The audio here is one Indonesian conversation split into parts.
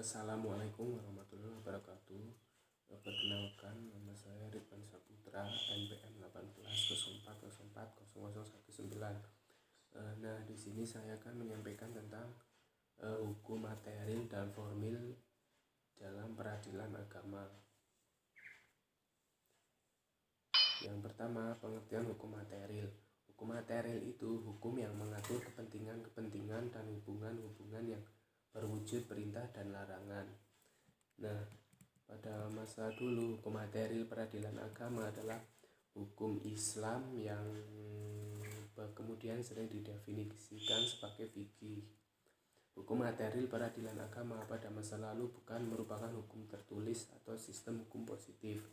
Assalamualaikum warahmatullahi wabarakatuh. Perkenalkan, nama saya Ridwan Saputra, NPM 1804040019. Nah, di sini saya akan menyampaikan tentang hukum material dan formil dalam peradilan agama. Yang pertama, pengertian hukum material. Hukum material itu hukum yang mengatur kepentingan-kepentingan dan hubungan-hubungan yang berwujud perintah dan larangan. Nah, pada masa dulu hukum material peradilan agama adalah hukum Islam yang kemudian sering didefinisikan sebagai fikih. Hukum material peradilan agama pada masa lalu bukan merupakan hukum tertulis atau sistem hukum positif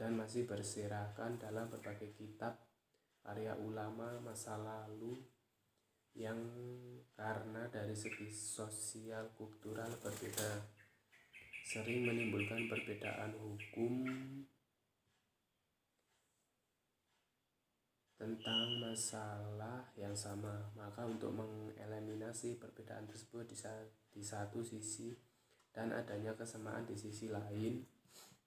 dan masih berserakan dalam berbagai kitab karya ulama masa lalu yang karena dari segi sosial kultural berbeda sering menimbulkan perbedaan hukum tentang masalah yang sama. Maka untuk mengeliminasi perbedaan tersebut di satu sisi dan adanya kesamaan di sisi lain,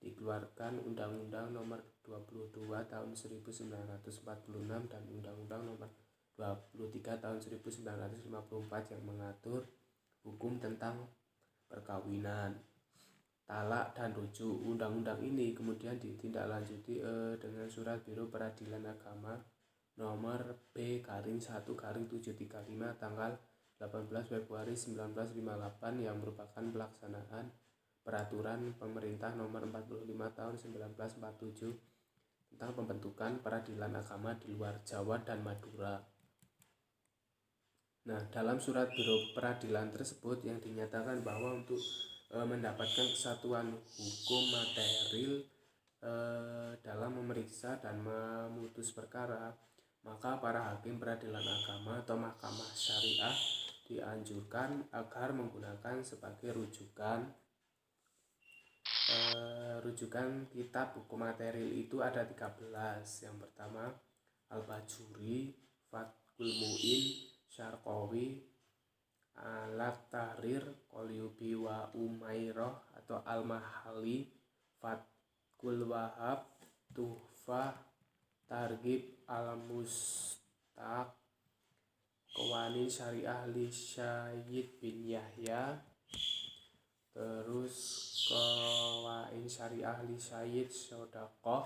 dikeluarkan Undang-Undang Nomor 22 Tahun 1946 dan Undang-Undang Nomor 23 Tahun 1954 yang mengatur hukum tentang perkawinan, talak, dan rujuk. Undang-undang ini kemudian ditindaklanjuti dengan Surat Biro Peradilan Agama Nomor B-1-735 tanggal 18 Februari 1958 yang merupakan pelaksanaan Peraturan Pemerintah Nomor 45 Tahun 1947 tentang pembentukan peradilan agama di luar Jawa dan Madura. Nah, dalam surat Biro Peradilan tersebut yang dinyatakan bahwa untuk mendapatkan kesatuan hukum material dalam memeriksa dan memutus perkara, maka para hakim peradilan agama atau mahkamah syariah dianjurkan agar menggunakan sebagai rujukan kitab hukum material itu ada 13. Yang pertama, Al-Bajuri, Fathul Mu'in, Syarqawi, Al-Tahrir, Qalyubi wa Umairah atau Al-Mahali, Fathul Wahab, Tuhfah, Targhib Al-Mustaq, Qawanin Syariah li Syayid bin Yahya, terus Qawain Syariah li Syayid Sodaqoh,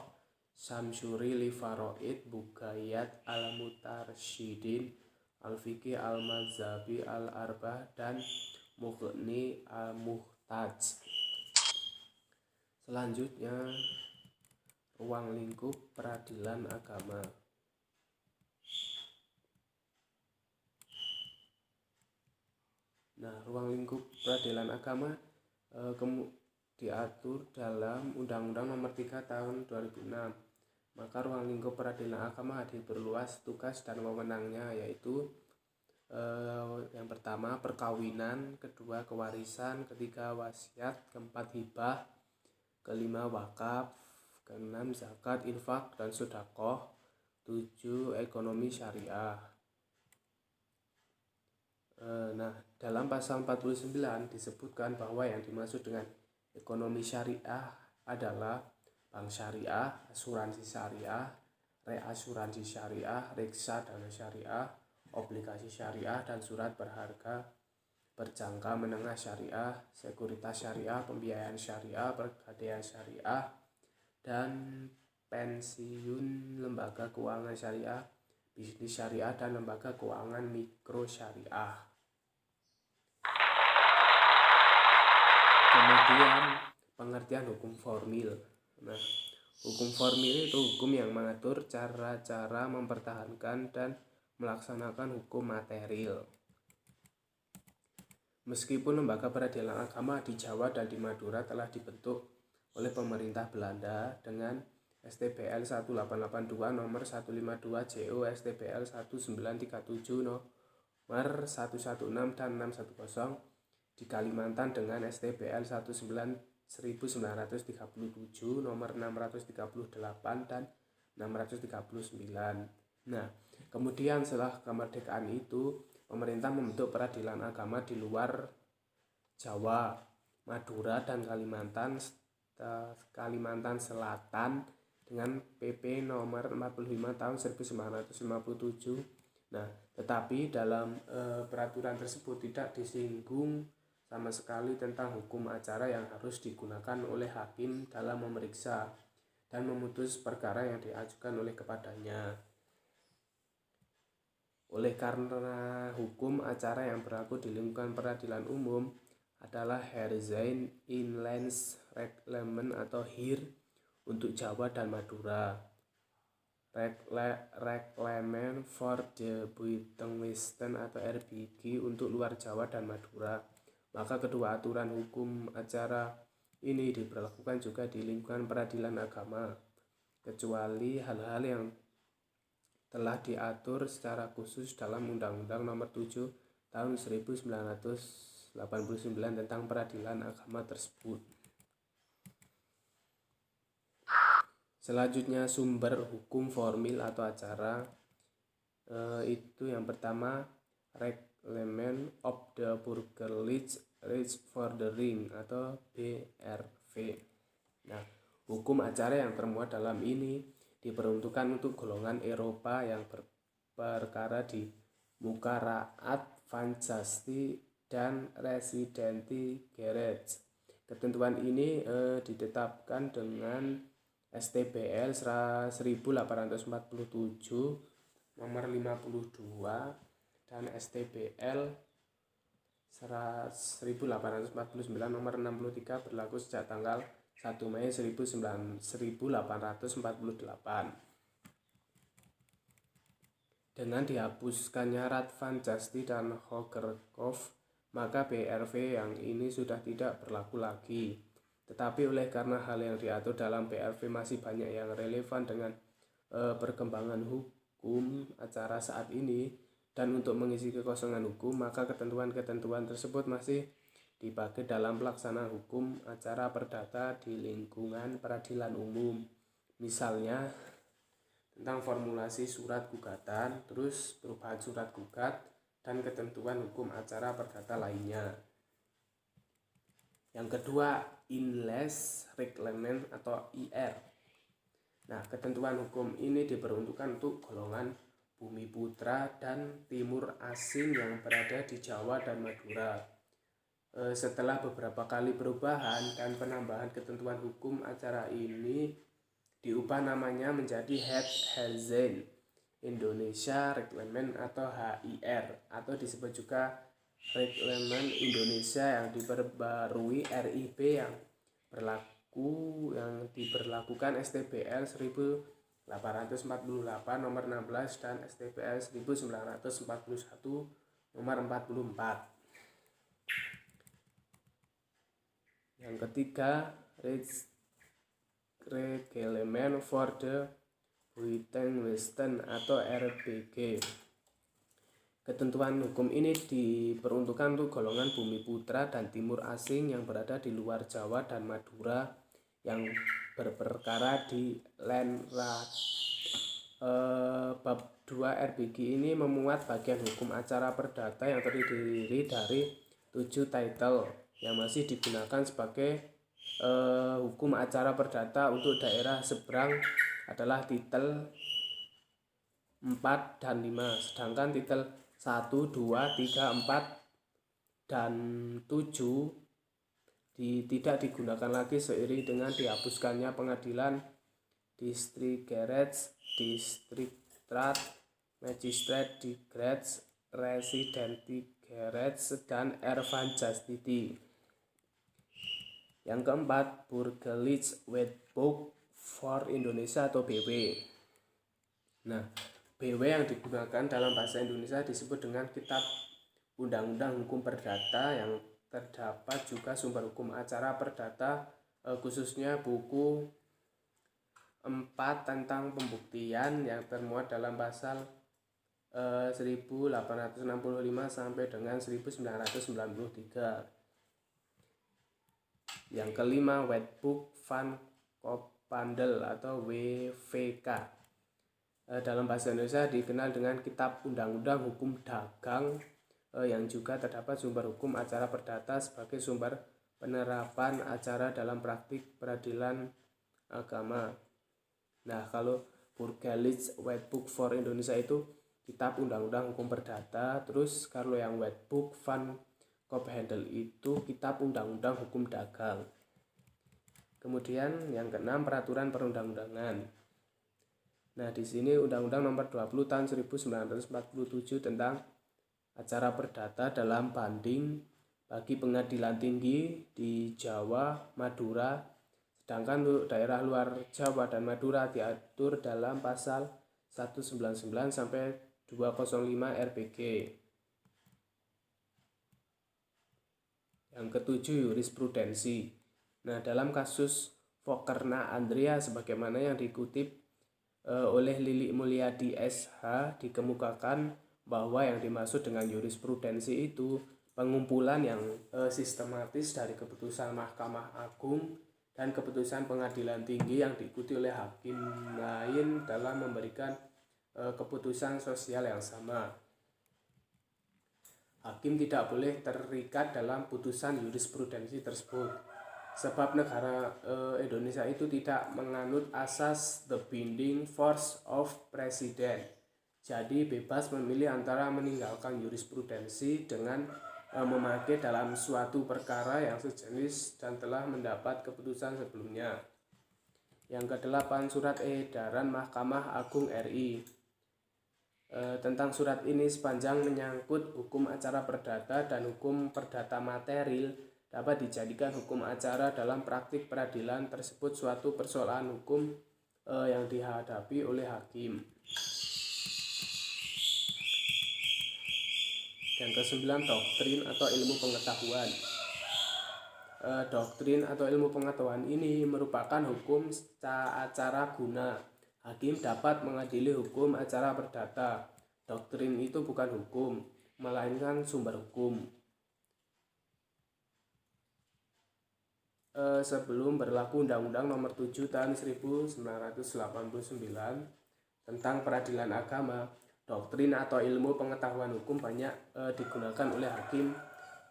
Samsuri li Faraid, Bugayat Al-Mutarsyidin, Al-Fiqih Al-Mazhabi Al-Arbah, dan Mughni Al-Muhtaj. Selanjutnya, ruang lingkup peradilan agama. Nah, ruang lingkup peradilan agama diatur dalam Undang-Undang Nomor 3 Tahun 2006. Maka ruang lingkup peradilan agama diperluas tugas dan wewenangnya, yaitu yang pertama perkawinan, kedua kewarisan, ketiga wasiat, keempat hibah, kelima wakaf, keenam zakat, infak, dan sedekah, 7 ekonomi syariah. Nah, dalam pasal 49 disebutkan bahwa yang dimaksud dengan ekonomi syariah adalah bank syariah, asuransi syariah, reasuransi syariah, reksadana syariah, obligasi syariah, dan surat berharga berjangka menengah syariah, sekuritas syariah, pembiayaan syariah, pegadaian syariah, dan pensiun, lembaga keuangan syariah, bisnis syariah, dan lembaga keuangan mikro syariah. Kemudian pengertian hukum formil. Nah, hukum formil itu hukum yang mengatur cara-cara mempertahankan dan melaksanakan hukum material. Meskipun lembaga peradilan agama di Jawa dan di Madura telah dibentuk oleh pemerintah Belanda dengan STBL 1882 nomor 152 JO, STBL 1937 nomor 116 dan 610, di Kalimantan dengan STBL 1937 nomor 638 dan 639. Nah, kemudian setelah kemerdekaan itu pemerintah membentuk peradilan agama di luar Jawa Madura dan Kalimantan Selatan dengan PP nomor 45 tahun 1957. Nah, tetapi dalam peraturan tersebut tidak disinggung sama sekali tentang hukum acara yang harus digunakan oleh hakim dalam memeriksa dan memutus perkara yang diajukan oleh kepadanya. Oleh karena hukum acara yang berlaku di lingkungan peradilan umum adalah Herzijn Inlands Reglement atau HIR untuk Jawa dan Madura, Reglement for the Buitenwest atau RBG untuk luar Jawa dan Madura. Maka kedua aturan hukum acara ini diberlakukan juga di lingkungan peradilan agama, kecuali hal-hal yang telah diatur secara khusus dalam Undang-Undang Nomor 7 Tahun 1989 tentang peradilan agama tersebut. Selanjutnya sumber hukum formil atau acara, itu yang pertama Reglement of the Burgerlijk Rechtsvordering atau BRV. Nah, hukum acara yang termuat dalam ini diperuntukkan untuk golongan Eropa yang berperkara di muka raat van Justi dan residenti gerecht. Ketentuan ini ditetapkan dengan STBL 1847 nomor 52 dan STBL 1849 nomor 63 berlaku sejak tanggal 1 Mei 1848. Dengan dihapuskannya Raad van Justi dan Hogerhof, maka BRV yang ini sudah tidak berlaku lagi. Tetapi oleh karena hal yang diatur dalam BRV masih banyak yang relevan dengan perkembangan hukum acara saat ini, dan untuk mengisi kekosongan hukum, maka ketentuan-ketentuan tersebut masih dipakai dalam pelaksanaan hukum acara perdata di lingkungan peradilan umum. Misalnya tentang formulasi surat gugatan, terus perubahan surat gugat, dan ketentuan hukum acara perdata lainnya. Yang kedua, Inlands Reglement atau IR. Nah, ketentuan hukum ini diperuntukkan untuk golongan Bumi Putra dan Timur Asing yang berada di Jawa dan Madura. Setelah beberapa kali perubahan dan penambahan ketentuan hukum acara ini, diubah namanya menjadi Herzijn Indonesia Reglement atau HIR, atau disebut juga Reglement Indonesia yang diperbarui RIB yang diberlakukan STBL 1848 nomor 16 dan STBL 1941 nomor 44. Yang ketiga, Reglement for the Buitenwesten atau RBG. Ketentuan hukum ini diperuntukkan untuk golongan Bumi Putra dan Timur Asing yang berada di luar Jawa dan Madura yang berperkara di Landrat. Bab 2 RBG ini memuat bagian hukum acara perdata yang terdiri dari 7 title yang masih digunakan sebagai hukum acara perdata untuk daerah seberang adalah titel 4 dan 5, sedangkan titel 1, 2, 3, 4, dan 7 tidak digunakan lagi seiring dengan dihapuskannya pengadilan Distrikgerecht, Distriktraat, Magistraat di Gerecht, Residentiegerecht, dan Van Justitie. Yang keempat, Burgerlijk Wetboek for Indonesia atau BW. Nah, BW yang digunakan dalam bahasa Indonesia disebut dengan Kitab Undang-Undang Hukum Perdata, yang terdapat juga sumber hukum acara perdata, khususnya buku 4 tentang pembuktian yang termuat dalam pasal 1865 sampai dengan 1993. Yang kelima, Wetboek van Koophandel atau WVK. Dalam bahasa Indonesia dikenal dengan Kitab Undang-Undang Hukum Dagang, yang juga terdapat sumber hukum acara perdata sebagai sumber penerapan acara dalam praktik peradilan agama. Nah, kalau Burgerlich White Book for Indonesia itu kitab undang-undang hukum perdata. Terus kalau yang White Book Van Kophandel itu kitab undang-undang hukum dagang. Kemudian yang keenam, peraturan perundang-undangan. Nah, di sini Undang-Undang Nomor 20 Tahun 1947 tentang acara perdata dalam banding bagi pengadilan tinggi di Jawa, Madura, sedangkan untuk daerah luar Jawa dan Madura diatur dalam pasal 199 sampai 205 RPG. Yang ketujuh, jurisprudensi. Nah, dalam kasus Fokerna Andrea sebagaimana yang dikutip oleh Lili Mulyadi SH, dikemukakan bahwa yang dimaksud dengan jurisprudensi itu pengumpulan yang sistematis dari keputusan Mahkamah Agung dan keputusan pengadilan tinggi yang diikuti oleh hakim lain dalam memberikan keputusan sosial yang sama. Hakim tidak boleh terikat dalam putusan jurisprudensi tersebut, sebab negara Indonesia itu tidak menganut asas the binding force of president. Jadi bebas memilih antara meninggalkan jurisprudensi dengan memakai dalam suatu perkara yang sejenis dan telah mendapat keputusan sebelumnya. Yang kedelapan, surat edaran Mahkamah Agung RI. Tentang surat ini, sepanjang menyangkut hukum acara perdata dan hukum perdata material, dapat dijadikan hukum acara dalam praktik peradilan tersebut suatu persoalan hukum yang dihadapi oleh hakim. Yang kesembilan, doktrin atau ilmu pengetahuan. Doktrin atau ilmu pengetahuan ini merupakan hukum acara guna. Hakim dapat mengadili hukum acara perdata. Doktrin itu bukan hukum, melainkan sumber hukum. Sebelum berlaku Undang-Undang Nomor 7 Tahun 1989 tentang peradilan agama, doktrin atau ilmu pengetahuan hukum banyak digunakan oleh hakim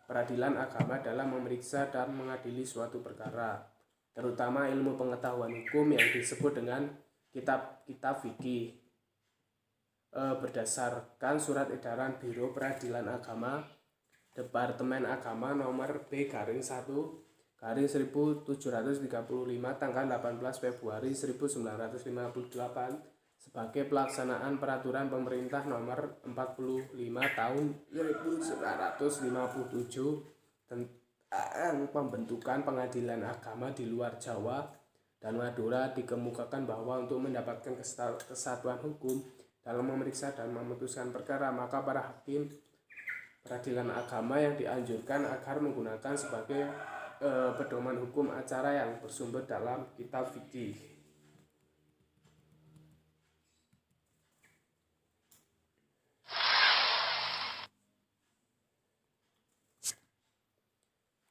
peradilan agama dalam memeriksa dan mengadili suatu perkara, terutama ilmu pengetahuan hukum yang disebut dengan kitab-kitab fikih. Berdasarkan surat edaran Biro Peradilan Agama Departemen Agama nomor B-1/1735 tanggal 18 Februari 1958 sebagai pelaksanaan peraturan pemerintah nomor 45 tahun 1957 tentang pembentukan pengadilan agama di luar Jawa dan Madura, dikemukakan bahwa untuk mendapatkan kesatuan hukum dalam memeriksa dan memutuskan perkara, maka para hakim peradilan agama yang dianjurkan agar menggunakan sebagai pedoman hukum acara yang bersumber dalam kitab fikih.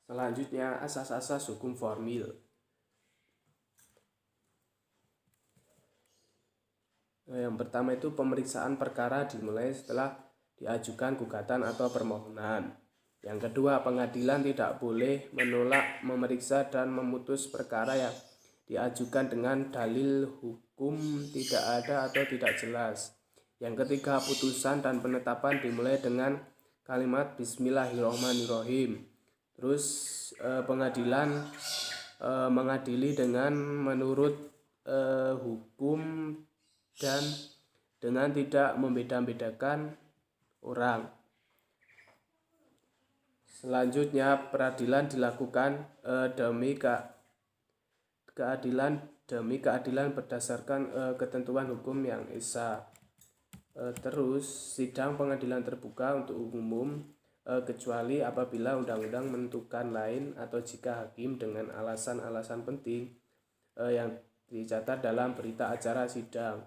Selanjutnya, asas-asas hukum formil. Yang pertama itu pemeriksaan perkara dimulai setelah diajukan gugatan atau permohonan. Yang kedua, pengadilan tidak boleh menolak memeriksa dan memutus perkara yang diajukan dengan dalil hukum tidak ada atau tidak jelas. Yang ketiga, putusan dan penetapan dimulai dengan kalimat Bismillahirrahmanirrahim. Terus pengadilan mengadili dengan menurut hukum dan dengan tidak membeda-bedakan orang. Selanjutnya, peradilan dilakukan demi keadilan berdasarkan ketentuan hukum yang esa. Terus sidang pengadilan terbuka untuk umum kecuali apabila undang-undang menentukan lain atau jika hakim dengan alasan-alasan penting yang dicatat dalam berita acara sidang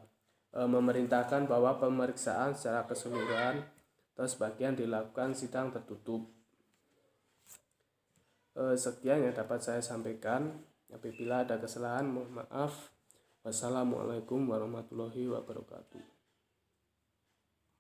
memerintahkan bahwa pemeriksaan secara keseluruhan atau sebagian dilakukan sidang tertutup. Sekian yang dapat saya sampaikan. Apabila ada kesalahan, mohon maaf. Wassalamualaikum warahmatullahi wabarakatuh.